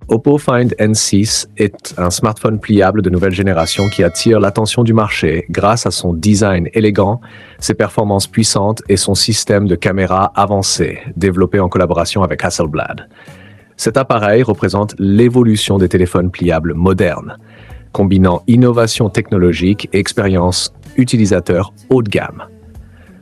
Oppo Find N6 est un smartphone pliable de nouvelle génération qui attire l'attention du marché grâce à son design élégant, ses performances puissantes et son système de caméra avancé, développé en collaboration avec Hasselblad. Cet appareil représente l'évolution des téléphones pliables modernes, combinant innovation technologique et expérience utilisateur haut de gamme.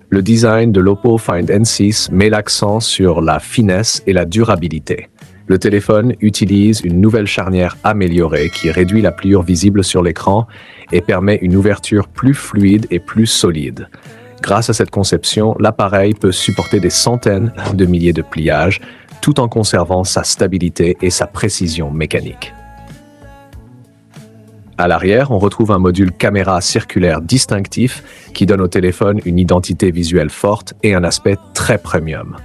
Le design de l'Oppo Find N6 met l'accent sur la finesse et la durabilité. Le téléphone utilise une nouvelle charnière améliorée qui réduit la pliure visible sur l'écran et permet une ouverture plus fluide et plus solide. Grâce à cette conception, l'appareil peut supporter des centaines de milliers de pliages tout en conservant sa stabilité et sa précision mécanique. À l'arrière, on retrouve un module caméra circulaire distinctif qui donne au téléphone une identité visuelle forte et un aspect très premium.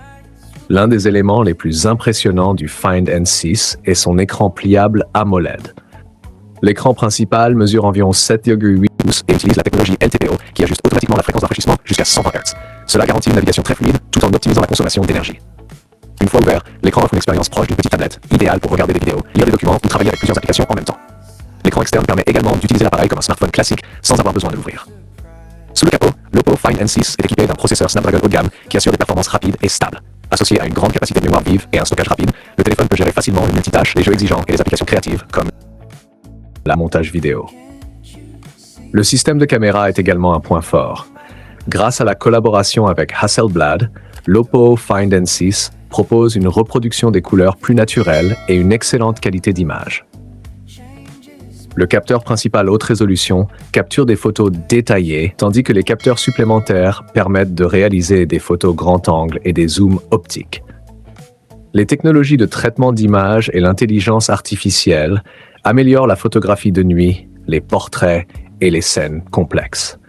L'un des éléments les plus impressionnants du Find N6 est son écran pliable AMOLED. L'écran principal mesure environ 7,8 pouces et utilise la technologie LTPO qui ajuste automatiquement la fréquence de rafraîchissement jusqu'à 120 Hz. Cela garantit une navigation très fluide tout en optimisant la consommation d'énergie. Une fois ouvert, l'écran offre une expérience proche d'une petite tablette, idéale pour regarder des vidéos, lire des documents ou travailler avec plusieurs applications en même temps. L'écran externe permet également d'utiliser l'appareil comme un smartphone classique sans avoir besoin de l'ouvrir. Sous le capot, l'Oppo Find N6 est équipé d'un processeur Snapdragon haut de gamme qui assure des performances rapides et stables. Associé à une grande capacité de mémoire vive et un stockage rapide, le téléphone peut gérer facilement une multitâche, les jeux exigeants et les applications créatives comme la montage vidéo. Le système de caméra est également un point fort. Grâce à la collaboration avec Hasselblad, l'Oppo Find N6 propose une reproduction des couleurs plus naturelle et une excellente qualité d'image. Le capteur principal haute résolution capture des photos détaillées, tandis que les capteurs supplémentaires permettent de réaliser des photos grand angle et des zooms optiques. Les technologies de traitement d'image et l'intelligence artificielle améliorent la photographie de nuit, les portraits et les scènes complexes.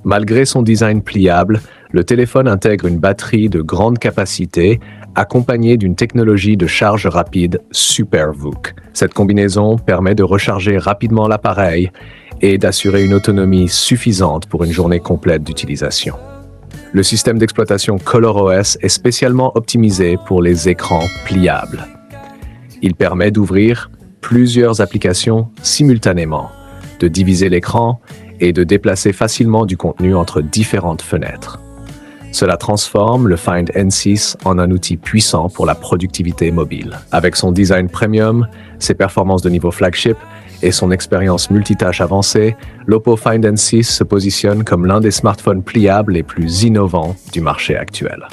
Malgré son design pliable, le téléphone intègre une batterie de grande capacité accompagnée d'une technologie de charge rapide SuperVOOC. Cette combinaison permet de recharger rapidement l'appareil et d'assurer une autonomie suffisante pour une journée complète d'utilisation. Le système d'exploitation ColorOS est spécialement optimisé pour les écrans pliables. Il permet d'ouvrir plusieurs applications simultanément, de diviser l'écran et de déplacer facilement du contenu entre différentes fenêtres. Cela transforme le Find N6 en un outil puissant pour la productivité mobile. Avec son design premium, ses performances de niveau flagship et son expérience multitâche avancée, l'Oppo Find N6 se positionne comme l'un des smartphones pliables les plus innovants du marché actuel.